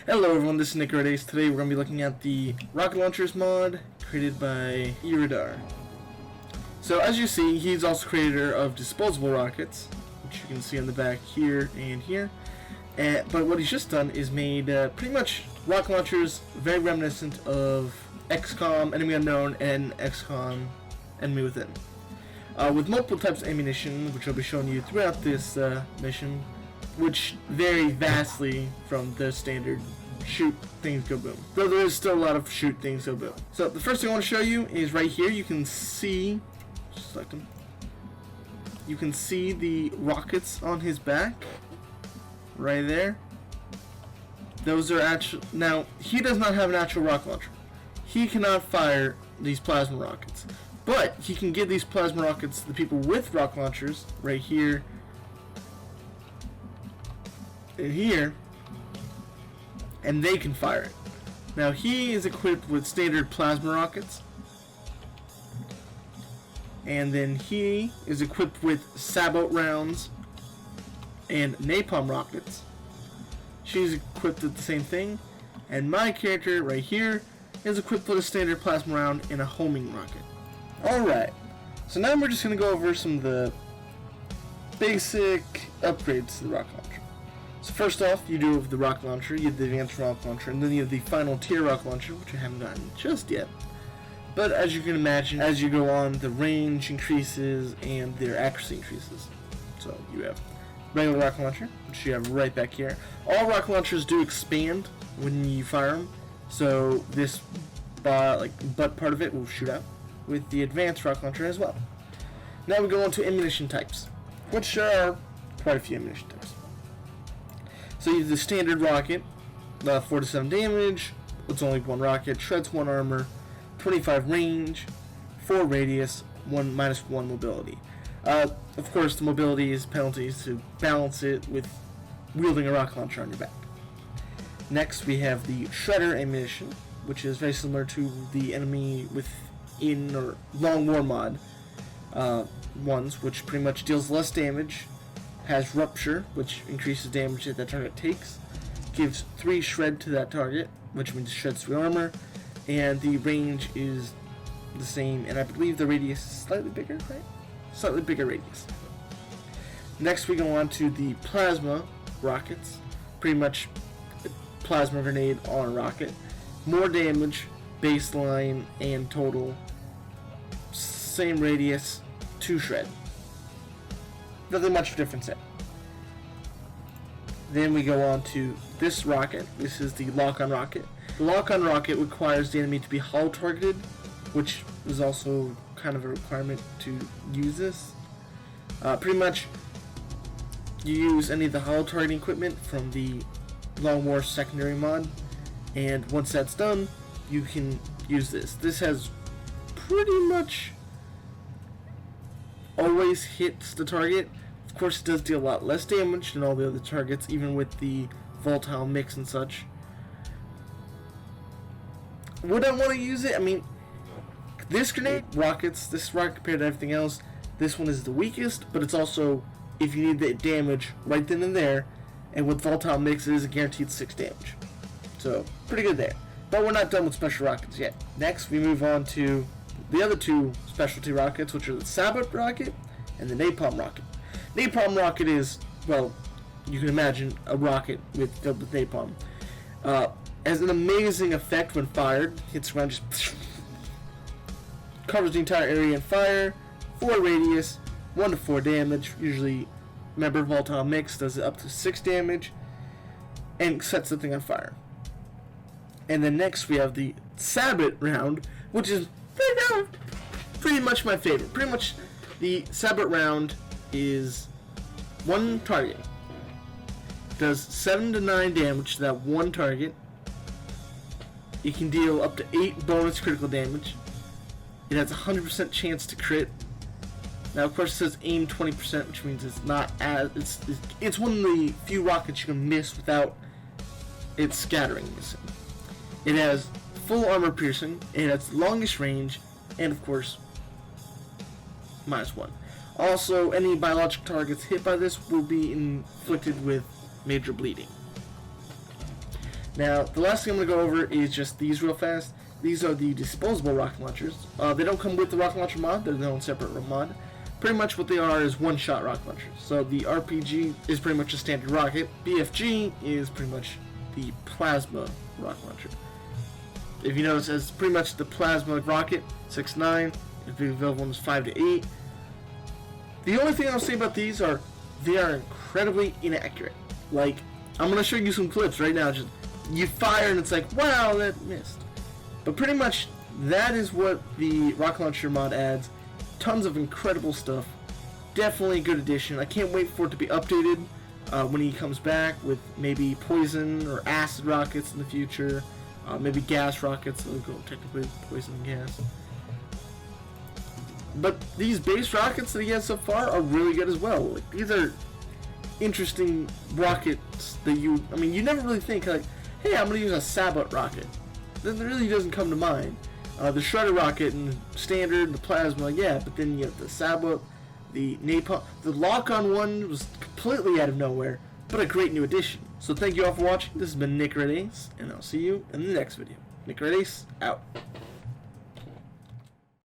Hello everyone, this is Nickredace. Today we're going to be looking at the Rocketlaunchers mod created by Iridar. So as you see, he's also creator of Disposable rockets, which you can see on the back here and here. But what he's just done is made pretty much rocket launchers very reminiscent of XCOM, Enemy Unknown, and XCOM, Enemy Within. With multiple types of ammunition, which I'll be showing you throughout this mission, which vary vastly from the standard shoot things go boom. Though there is still a lot of shoot things go boom. So the first thing I want to show you is right here. You can see, select him. You can see the rockets on his back, right there. Those are actual. Now he does not have an actual rocket launcher. He cannot fire these plasma rockets, but he can give these plasma rockets to the people with rocket launchers right here. Here, and they can fire it. Now he is equipped with standard plasma rockets, and then he is equipped with Sabot rounds and napalm rockets. She's equipped with the same thing, and my character right here is equipped with a standard plasma round and a homing rocket. Alright, so now we're just going to go over some of the basic upgrades to the rocket launcher. So first off, you do have the rocket launcher, you have the advanced rocket launcher, and then you have the final tier rocket launcher, which I haven't gotten just yet. But as you can imagine, as you go on, the range increases and their accuracy increases. So you have regular rocket launcher, which you have right back here. All rocket launchers do expand when you fire them, so this butt part of it will shoot out with the advanced rocket launcher as well. Now we go on to ammunition types, which are quite a few ammunition types. So you have the standard rocket, 4 to 7 damage, it's only one rocket, shreds 1 armor, 25 range, 4 radius, -1 mobility. Of course, the mobility is penalties to balance it with wielding a rocket launcher on your back. Next, we have the shredder ammunition, which is very similar to the enemy within or long war mod ones, which pretty much deals less damage. Has rupture, which increases damage that target takes, gives 3 shred to that target, which means shreds 3 armor, and the range is the same, and I believe the radius is slightly bigger, right? Slightly bigger radius. Next we go on to the plasma rockets, pretty much a plasma grenade on a rocket. More damage, baseline, and total. Same radius, 2 shred. Nothing much difference there. Then we go on to this rocket. This is the lock-on rocket. The lock-on rocket requires the enemy to be hull targeted, which is also kind of a requirement to use this. Pretty much, you use any of the hull targeting equipment from the Long War secondary mod, and once that's done, you can use this. This has pretty much always hits the target. Of course, it does deal a lot less damage than all the other targets, even with the volatile mix and such. Would I want to use it? I mean, this grenade rockets, this rocket compared to everything else, this one is the weakest, but it's also, if you need the damage right then and there, and with volatile mix, it is a guaranteed 6 damage. So, pretty good there. But we're not done with special rockets yet. Next, we move on to the other 2 specialty rockets, which are the Sabot rocket and the napalm rocket. Napalm rocket is, well, you can imagine a rocket filled with napalm. Has an amazing effect when fired. Hits around, just covers the entire area in fire. 4 radius, 1 to 4 damage. Usually, remember, volatile mix does it up to 6 damage, and sets the thing on fire. And then next we have the Sabot Round, which is pretty much my favorite. Pretty much the Sabot Round is 1 target. Does 7 to 9 damage to that 1 target. It can deal up to 8 bonus critical damage. It has a 100% chance to crit. Now, of course, it says aim 20%, which means it's not as it's one of the few rockets you can miss without it scattering. It has full armor piercing. It has longest range, and of course, -1. Also, any biological targets hit by this will be inflicted with major bleeding. Now, the last thing I'm going to go over is just these real fast. These are the disposable rocket launchers. They don't come with the rocket launcher mod, they're their own separate mod. Pretty much what they are is one-shot rocket launchers. So the RPG is pretty much a standard rocket. BFG is pretty much the plasma rocket launcher. If you notice, it's pretty much the plasma rocket, 6.9. If the available one is 5 to 8. The only thing I'll say about these are they are incredibly inaccurate. Like, I'm going to show you some clips right now. Just you fire and it's like, wow, that missed. But pretty much that is what the rocket launcher mod adds. Tons of incredible stuff. Definitely a good addition. I can't wait for it to be updated when he comes back with maybe poison or acid rockets in the future. Maybe gas rockets. They'll go technically poison and gas. But these base rockets that he has so far are really good as well. Like, these are interesting rockets that you never really think like, hey, I'm going to use a Sabot rocket. Then it really doesn't come to mind. The Shredder rocket and standard, the plasma, yeah, but then you have the Sabot, the napalm. The lock-on one was completely out of nowhere, but a great new addition. So thank you all for watching. This has been Nickredace, and I'll see you in the next video. Nickredace, out.